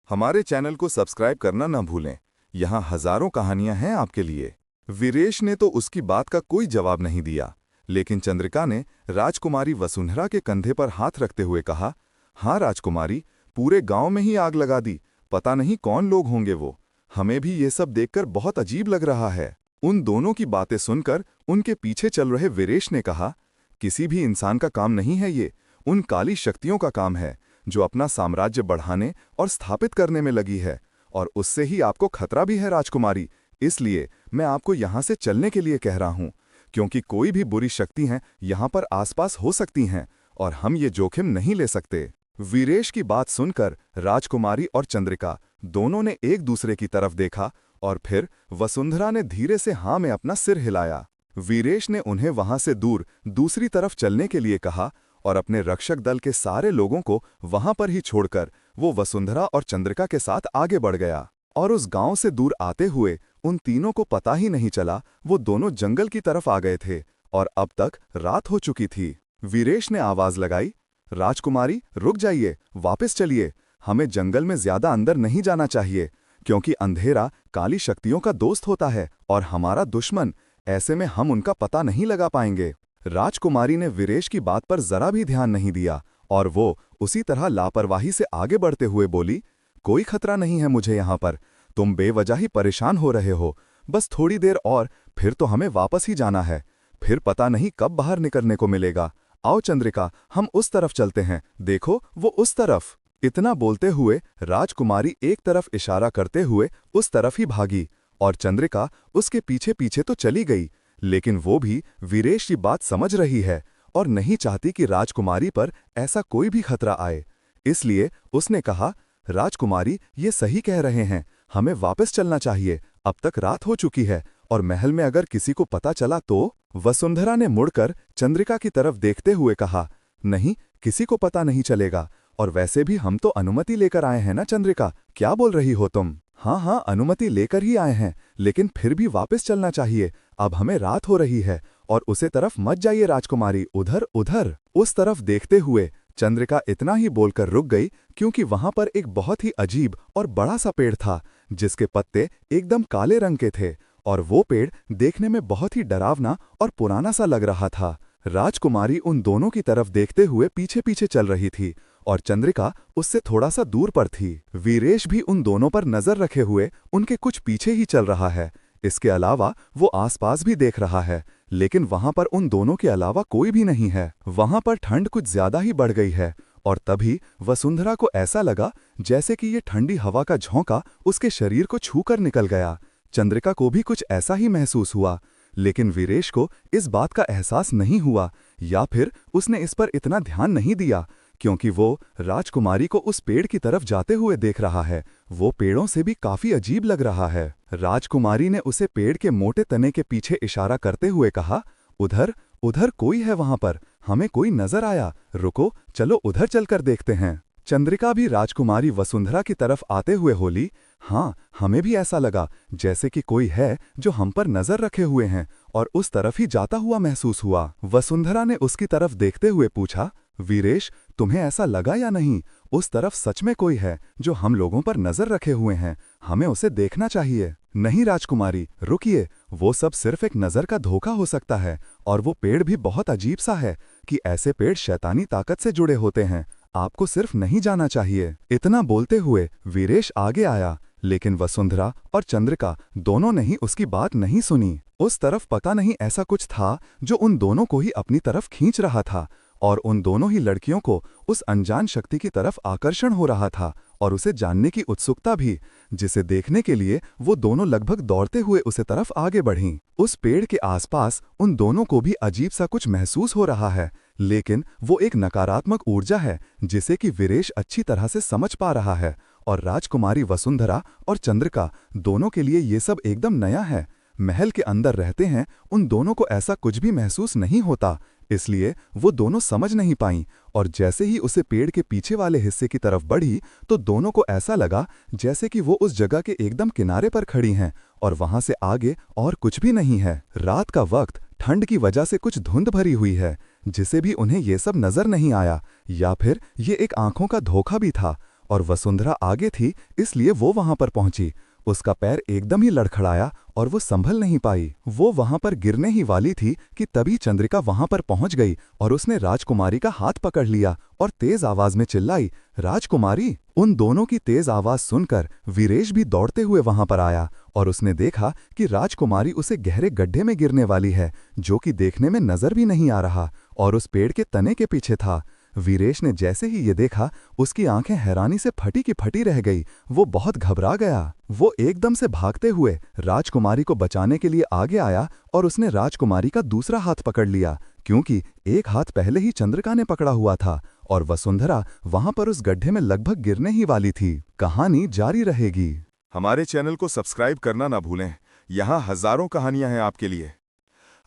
हमारे चैनल को सब्सक्राइब करना न भूलें। यहाँ हजारों कहानियां हैं आपके लिए। वीरेश ने तो उसकी बात का कोई जवाब नहीं दिया, लेकिन चंद्रिका ने राजकुमारी वसुंधरा के कंधे पर हाथ रखते हुए कहा, हाँ राजकुमारी, पूरे गांव में ही आग लगा दी। पता नहीं कौन लोग होंगे वो। हमें भी ये सब देखकर बहुत अजीब लग रहा है। उन दोनों की बातें सुनकर उनके पीछे चल रहे वीरेश ने कहा, किसी भी इंसान का काम नहीं है ये, उन काली शक्तियों का काम है जो अपना साम्राज्य बढ़ाने और स्थापित करने में लगी है, और उससे ही आपको खतरा भी है राजकुमारी। इसलिए मैं आपको यहाँ से चलने के लिए कह रहा हूँ, क्योंकि कोई भी बुरी शक्ति हैं यहाँ पर आसपास हो सकती हैं और हम ये जोखिम नहीं ले सकते। वीरेश की बात सुनकर राजकुमारी और चंद्रिका दोनों ने एक दूसरे की तरफ देखा और फिर वसुंधरा ने धीरे से हाँ में अपना सिर हिलाया। वीरेश ने उन्हें वहां से दूर दूसरी तरफ चलने के लिए कहा और अपने रक्षक दल के सारे लोगों को वहां पर ही छोड़कर वो वसुंधरा और चंद्रिका के साथ आगे बढ़ गया। और उस गांव से दूर आते हुए उन तीनों को पता ही नहीं चला वो दोनों जंगल की तरफ आ गए थे और अब तक रात हो चुकी थी। वीरेश ने आवाज लगाई, राजकुमारी रुक जाइए, वापस चलिए। हमें जंगल में ज्यादा अंदर नहीं जाना चाहिए, क्योंकि अंधेरा काली शक्तियों का दोस्त होता है और हमारा दुश्मन। ऐसे में हम उनका पता नहीं लगा पाएंगे। राजकुमारी ने वीरेश की बात पर जरा भी ध्यान नहीं दिया और वो उसी तरह लापरवाही से आगे बढ़ते हुए बोली, कोई खतरा नहीं है मुझे यहाँ पर। तुम बेवजह ही परेशान हो रहे हो। बस थोड़ी देर और फिर तो हमें वापस ही जाना है। फिर पता नहीं कब बाहर निकलने को मिलेगा। आओ चंद्रिका, हम उस तरफ चलते हैं, देखो वो उस तरफ। इतना बोलते हुए राजकुमारी एक तरफ इशारा करते हुए उस तरफ ही भागी और चंद्रिका उसके पीछे पीछे तो चली गई, लेकिन वो भी वीरेश की बात समझ रही है और नहीं चाहती कि राजकुमारी पर ऐसा कोई भी खतरा आए। इसलिए उसने कहा, राजकुमारी ये सही कह रहे हैं, हमें वापस चलना चाहिए। अब तक रात हो चुकी है और महल में अगर किसी को पता चला तो। वसुंधरा ने मुड़कर चंद्रिका की तरफ देखते हुए कहा, नहीं, किसी को पता नहीं चलेगा। और वैसे भी हम तो अनुमति लेकर आए हैं ना चंद्रिका, क्या बोल रही हो तुम? हाँ हाँ, अनुमति लेकर ही आए हैं, लेकिन फिर भी वापस चलना चाहिए। अब हमें रात हो रही है और उसे तरफ मत जाइए राजकुमारी, उधर उधर। उस तरफ देखते हुए चंद्रिका इतना ही बोलकर रुक गई, क्योंकि वहां पर एक बहुत ही अजीब और बड़ा सा पेड़ था जिसके पत्ते एकदम काले रंग के थे और वो पेड़ देखने में बहुत ही डरावना और पुराना सा लग रहा था। राजकुमारी उन दोनों की तरफ देखते हुए पीछे पीछे चल रही थी और चंद्रिका उससे थोड़ा सा दूर पर थी। वीरेश भी उन दोनों पर नजर रखे हुए उनके कुछ पीछे ही चल रहा है। इसके अलावा वो आसपास भी देख रहा है, लेकिन वहां पर उन दोनों के अलावा कोई भी नहीं है। वहां पर ठंड कुछ ज्यादा ही बढ़ गई है और तभी वसुंधरा को ऐसा लगा जैसे कि ये ठंडी हवा का झोंका उसके शरीर को छूकर निकल गया। चंद्रिका को भी कुछ ऐसा ही महसूस हुआ, लेकिन वीरेश को इस बात का एहसास नहीं हुआ, या फिर उसने इस पर इतना ध्यान नहीं दिया, क्योंकि वो राजकुमारी को उस पेड़ की तरफ जाते हुए देख रहा है। वो पेड़ों से भी काफी अजीब लग रहा है। राजकुमारी ने उसे पेड़ के मोटे तने के पीछे इशारा करते हुए कहा, उधर उधर कोई है, वहां पर हमें कोई नजर आया, रुको चलो उधर चलकर देखते हैं। चंद्रिका भी राजकुमारी वसुंधरा की तरफ आते हुए बोली, हाँ, हमें भी ऐसा लगा जैसे कि कोई है जो हम पर नजर रखे हुए हैं और उस तरफ ही जाता हुआ महसूस हुआ। वसुंधरा ने उसकी तरफ देखते हुए पूछा, वीरेश, तुम्हें ऐसा लगा या नहीं? उस तरफ सच में कोई है जो हम लोगों पर नजर रखे हुए हैं, हमें उसे देखना चाहिए। नहीं राजकुमारी, रुकिए, वो सब सिर्फ एक नजर का धोखा हो सकता है और वो पेड़ भी बहुत अजीब सा है कि ऐसे पेड़ शैतानी ताकत से जुड़े होते हैं, आपको सिर्फ नहीं जाना चाहिए। इतना बोलते हुए वीरेश आगे आया, लेकिन वसुंधरा और चंद्रिका दोनों ने ही उसकी बात नहीं सुनी। उस तरफ पता नहीं ऐसा कुछ था जो उन दोनों को ही अपनी तरफ खींच रहा था और उन दोनों ही लड़कियों को उस अनजान शक्ति की तरफ आकर्षण हो रहा था और उसे जानने की उत्सुकता भी, जिसे देखने के लिए वो दोनों लगभग दौड़ते हुए उसे तरफ आगे बढ़ीं। उस पेड़ के आसपास उन दोनों को भी अजीब सा कुछ महसूस हो रहा है, लेकिन वो एक नकारात्मक ऊर्जा है जिसे कि वीरेश अच्छी तरह से समझ पा रहा है और राजकुमारी वसुंधरा और चंद्रिका दोनों के लिए ये सब एकदम नया है। महल के अंदर रहते हैं, उन दोनों को ऐसा कुछ भी महसूस नहीं होता, इसलिए वो दोनों समझ नहीं पाईं और जैसे ही उसे पेड़ के पीछे वाले हिस्से की तरफ बढ़ी तो दोनों को ऐसा लगा जैसे कि वो उस जगह के एकदम किनारे पर खड़ी हैं और वहां से आगे और कुछ भी नहीं है। रात का वक्त ठंड की वजह से कुछ धुंध भरी हुई है, जिसे भी उन्हें ये सब नजर नहीं आया, या फिर ये एक आंखों का धोखा भी था और वसुंधरा आगे थी, इसलिए वो वहां पर पहुंची। उसका पैर एकदम ही लड़खड़ाया और वो संभल नहीं पाई। वो वहां पर गिरने ही वाली थी कि तभी चंद्रिका वहां पर पहुंच गई और उसने राजकुमारी का हाथ पकड़ लिया और तेज आवाज में चिल्लाई, राजकुमारी। उन दोनों की तेज आवाज सुनकर वीरेश भी दौड़ते हुए वहां पर आया और उसने देखा कि राजकुमारी उसे गहरे गड्ढे में गिरने वाली है, जो कि देखने में नजर भी नहीं आ रहा और उस पेड़ के तने के पीछे था। वीरेश ने जैसे ही ये देखा, उसकी आंखें हैरानी से फटी की फटी रह गई। वो बहुत घबरा गया। वो एकदम से भागते हुए राजकुमारी को बचाने के लिए आगे आया और उसने राजकुमारी का दूसरा हाथ पकड़ लिया, क्योंकि एक हाथ पहले ही चंद्रिका ने पकड़ा हुआ था और वसुंधरा वहां पर उस गड्ढे में लगभग गिरने ही वाली थी। कहानी जारी रहेगी। हमारे चैनल को सब्सक्राइब करना ना भूलें। यहाँ हजारों कहानियां हैं आपके लिए।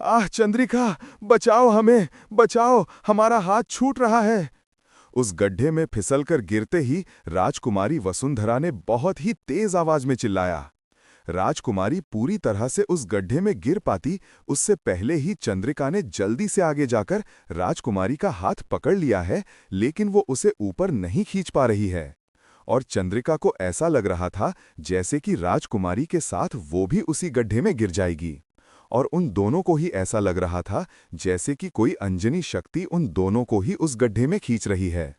आह चंद्रिका, बचाओ हमें, बचाओ, हमारा हाथ छूट रहा है। उस गड्ढे में फिसलकर गिरते ही राजकुमारी वसुंधरा ने बहुत ही तेज आवाज में चिल्लाया। राजकुमारी पूरी तरह से उस गड्ढे में गिर पाती उससे पहले ही चंद्रिका ने जल्दी से आगे जाकर राजकुमारी का हाथ पकड़ लिया है, लेकिन वो उसे ऊपर नहीं खींच पा रही है। और चंद्रिका को ऐसा लग रहा था जैसे कि राजकुमारी के साथ वो भी उसी गड्ढे में गिर जाएगी। और उन दोनों को ही ऐसा लग रहा था जैसे कि कोई अनजानी शक्ति उन दोनों को ही उस गड्ढे में खींच रही है।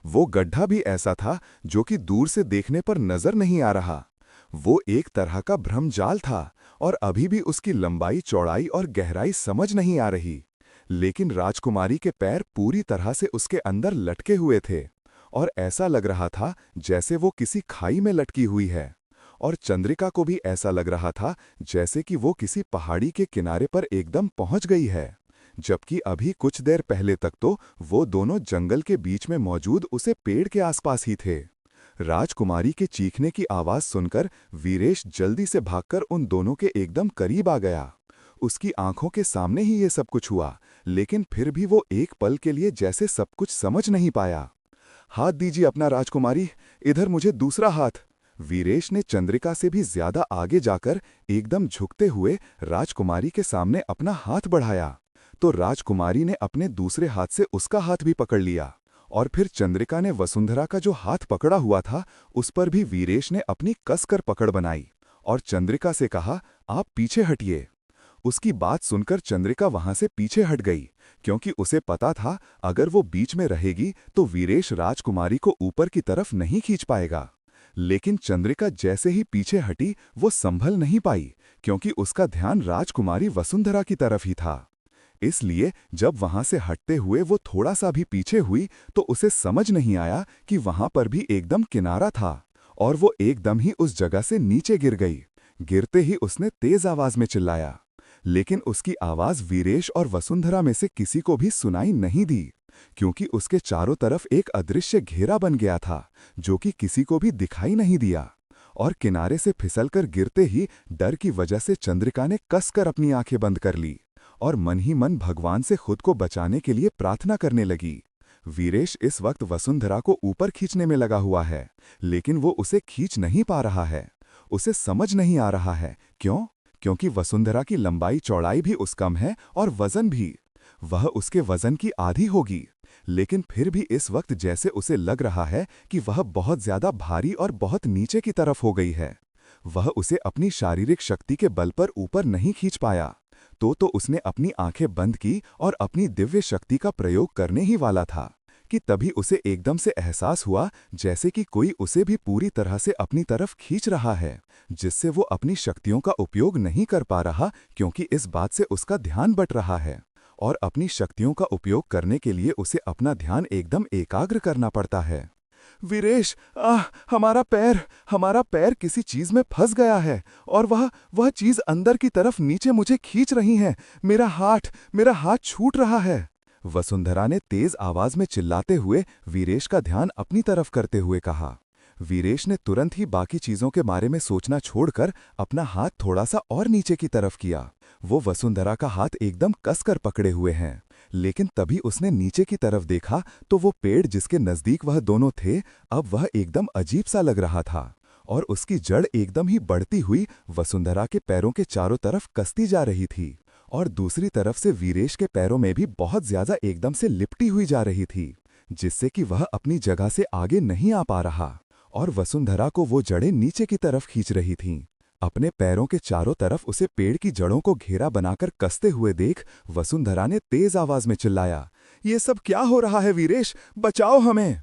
वो गड्ढा भी ऐसा था जो कि दूर से देखने पर नजर नहीं आ रहा। वो एक तरह का भ्रमजाल था और अभी भी उसकी लंबाई, चौड़ाई और गहराई समझ नहीं आ रही। लेकिन राजकुमारी के पैर पूरी तरह से उसके अंदर लटके हुए थे और ऐसा लग रहा था जैसे वो किसी खाई में लटकी हुई है। और चंद्रिका को भी ऐसा लग रहा था जैसे कि वो किसी पहाड़ी के किनारे पर एकदम पहुंच गई है, जबकि अभी कुछ देर पहले तक तो वो दोनों जंगल के बीच में मौजूद उसे पेड़ के आसपास ही थे। राजकुमारी के चीखने की आवाज सुनकर वीरेश जल्दी से भागकर उन दोनों के एकदम करीब आ गया। उसकी आंखों के सामने ही ये सब कुछ हुआ, लेकिन फिर भी वो एक पल के लिए जैसे सब कुछ समझ नहीं पाया। हाथ दीजिए अपना राजकुमारी, इधर मुझे दूसरा हाथ। वीरेश ने चंद्रिका से भी ज्यादा आगे जाकर एकदम झुकते हुए राजकुमारी के सामने अपना हाथ बढ़ाया, तो राजकुमारी ने अपने दूसरे हाथ से उसका हाथ भी पकड़ लिया। और फिर चंद्रिका ने वसुंधरा का जो हाथ पकड़ा हुआ था उस पर भी वीरेश ने अपनी कसकर पकड़ बनाई और चंद्रिका से कहा, आप पीछे हटिए। उसकी बात सुनकर चंद्रिका वहां से पीछे हट गई, क्योंकि उसे पता था अगर वो बीच में रहेगी तो वीरेश राजकुमारी को ऊपर की तरफ नहीं खींच पाएगा। लेकिन चंद्रिका जैसे ही पीछे हटी वो संभल नहीं पाई, क्योंकि उसका ध्यान राजकुमारी वसुंधरा की तरफ ही था। इसलिए जब वहां से हटते हुए वो थोड़ा सा भी पीछे हुई तो उसे समझ नहीं आया कि वहां पर भी एकदम किनारा था और वो एकदम ही उस जगह से नीचे गिर गई। गिरते ही उसने तेज आवाज में चिल्लाया, लेकिन उसकी आवाज वीरेश और वसुंधरा में से किसी को भी सुनाई नहीं दी, क्योंकि उसके चारों तरफ एक अदृश्य घेरा बन गया था जो कि किसी को भी दिखाई नहीं दिया। और किनारे से फिसलकर गिरते ही डर की वजह से चंद्रिका ने कसकर अपनी आंखें बंद कर ली और मन ही मन भगवान से खुद को बचाने के लिए प्रार्थना करने लगी। वीरेश इस वक्त वसुंधरा को ऊपर खींचने में लगा हुआ है, लेकिन वो उसे खींच नहीं पा रहा है। उसे समझ नहीं आ रहा है क्यों, क्योंकि वसुंधरा की लंबाई चौड़ाई भी उस कम है और वजन भी, वह उसके वजन की आधी होगी। लेकिन फिर भी इस वक्त जैसे उसे लग रहा है कि वह बहुत ज्यादा भारी और बहुत नीचे की तरफ हो गई है। वह उसे अपनी शारीरिक शक्ति के बल पर ऊपर नहीं खींच पाया, तो उसने अपनी आंखें बंद की और अपनी दिव्य शक्ति का प्रयोग करने ही वाला था कि तभी उसे एकदम से एहसास हुआ जैसे कि कोई उसे भी पूरी तरह से अपनी तरफ खींच रहा है, जिससे वो अपनी शक्तियों का उपयोग नहीं कर पा रहा, क्योंकि इस बात से उसका ध्यान बट रहा है और अपनी शक्तियों का उपयोग करने के लिए उसे अपना ध्यान एकदम एकाग्र करना पड़ता है। वीरेश, हमारा पैर किसी चीज में फंस गया है और वह चीज अंदर की तरफ नीचे मुझे खींच रही है। मेरा हाथ छूट रहा है। वसुंधरा ने तेज आवाज में चिल्लाते हुए वीरेश का ध्यान अपनी तरफ करते हुए कहा। वीरेश ने तुरंत ही बाकी चीजों के बारे में सोचना छोड़कर अपना हाथ थोड़ा सा और नीचे की तरफ किया। वो वसुंधरा का हाथ एकदम कसकर पकड़े हुए हैं, लेकिन तभी उसने नीचे की तरफ देखा तो वो पेड़ जिसके नजदीक वह दोनों थे, अब वह एकदम अजीब सा लग रहा था और उसकी जड़ एकदम ही बढ़ती हुई वसुंधरा के पैरों के चारों तरफ कसती जा रही थी और दूसरी तरफ से वीरेश के पैरों में भी बहुत ज्यादा एकदम से लिपटी हुई जा रही थी, जिससे कि वह अपनी जगह से आगे नहीं आ पा रहा और वसुंधरा को वो जड़ें नीचे की तरफ खींच रही थीं। अपने पैरों के चारों तरफ उसे पेड़ की जड़ों को घेरा बनाकर कसते हुए देख वसुंधरा ने तेज आवाज में चिल्लाया, ये सब क्या हो रहा है वीरेश, बचाओ हमें।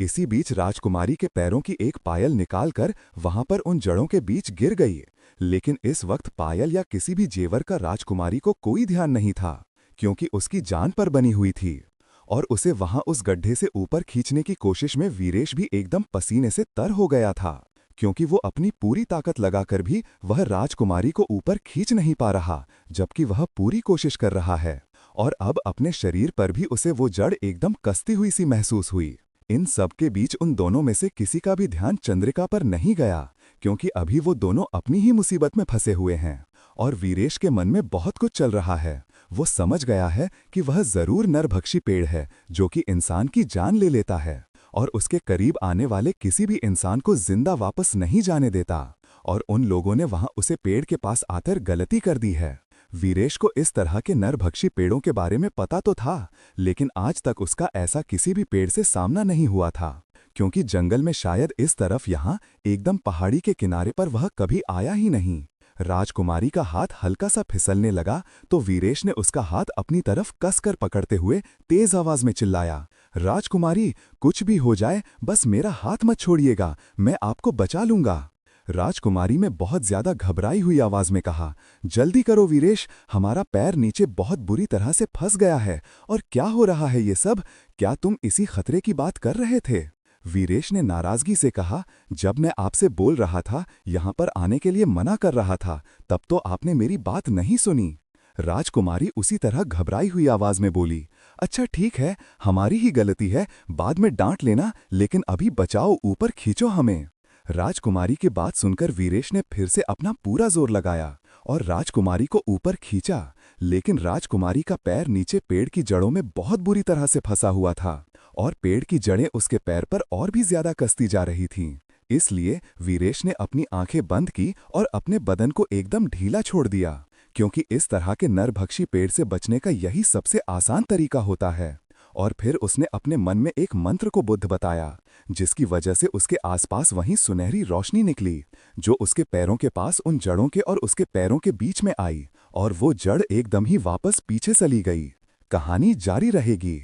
इसी बीच राजकुमारी के पैरों की एक पायल निकालकर वहां पर उन जड़ों के बीच गिर गई। लेकिन इस वक्त पायल या किसी भी जेवर का राजकुमारी को कोई ध्यान नहीं था, क्योंकि उसकी जान पर बनी हुई थी और उसे वहां उस गड्ढे से ऊपर खींचने की कोशिश में वीरेश भी एकदम पसीने से तर हो गया था, क्योंकि वो अपनी पूरी ताकत लगाकर भी वह राजकुमारी को ऊपर खींच नहीं पा रहा, जबकि वह पूरी कोशिश कर रहा है और अब अपने शरीर पर भी उसे वो जड़ एकदम कसती हुई सी महसूस हुई। इन सब के बीच उन दोनों में से किसी का भी ध्यान चंद्रिका पर नहीं गया, क्योंकि अभी वो दोनों अपनी ही मुसीबत में फंसे हुए हैं और वीरेश के मन में बहुत कुछ चल रहा है। वो समझ गया है कि वह जरूर नरभक्षी पेड़ है जो कि इंसान की जान ले लेता है और उसके करीब आने वाले किसी भी इंसान को जिंदा वापस नहीं जाने देता, और उन लोगों ने वहां उसे पेड़ के पास आकर गलती कर दी है। वीरेश को इस तरह के नरभक्षी पेड़ों के बारे में पता तो था, लेकिन आज तक उसका ऐसा किसी भी पेड़ से सामना नहीं हुआ था, क्योंकि जंगल में शायद इस तरफ यहाँ एकदम पहाड़ी के किनारे पर वह कभी आया ही नहीं। राजकुमारी का हाथ हल्का सा फिसलने लगा तो वीरेश ने उसका हाथ अपनी तरफ कसकर पकड़ते हुए तेज आवाज में चिल्लाया, राजकुमारी, कुछ भी हो जाए बस मेरा हाथ मत छोड़िएगा, मैं आपको बचा लूंगा। राजकुमारी में बहुत ज्यादा घबराई हुई आवाज में कहा, जल्दी करो वीरेश, हमारा पैर नीचे बहुत बुरी तरह से फंस गया है। और क्या हो रहा है ये सब, क्या तुम इसी खतरे की बात कर रहे थे? वीरेश ने नाराजगी से कहा, जब मैं आपसे बोल रहा था, यहां पर आने के लिए मना कर रहा था, तब तो आपने मेरी बात नहीं सुनी। राजकुमारी उसी तरह घबराई हुई आवाज में बोली, अच्छा ठीक है, हमारी ही गलती है, बाद में डांट लेना, लेकिन अभी बचाओ, ऊपर खींचो हमें। राजकुमारी की बात सुनकर वीरेश ने फिर से अपना पूरा जोर लगाया और राजकुमारी को ऊपर खींचा, लेकिन राजकुमारी का पैर नीचे पेड़ की जड़ों में बहुत बुरी तरह से फंसा हुआ था और पेड़ की जड़ें उसके पैर पर और भी ज्यादा कसती जा रही थीं। इसलिए वीरेश ने अपनी आंखें बंद की और अपने बदन को एकदम ढीला छोड़ दिया, क्योंकि इस तरह के नरभक्षी पेड़ से बचने का यही सबसे आसान तरीका होता है। और फिर उसने अपने मन में एक मंत्र को बुद्ध बताया, जिसकी वजह से उसके आसपास वहीं सुनहरी रोशनी निकली, जो उसके पैरों के पास उन जड़ों के और उसके पैरों के बीच में आई और वो जड़ एकदम ही वापस पीछे चली गई। कहानी जारी रहेगी।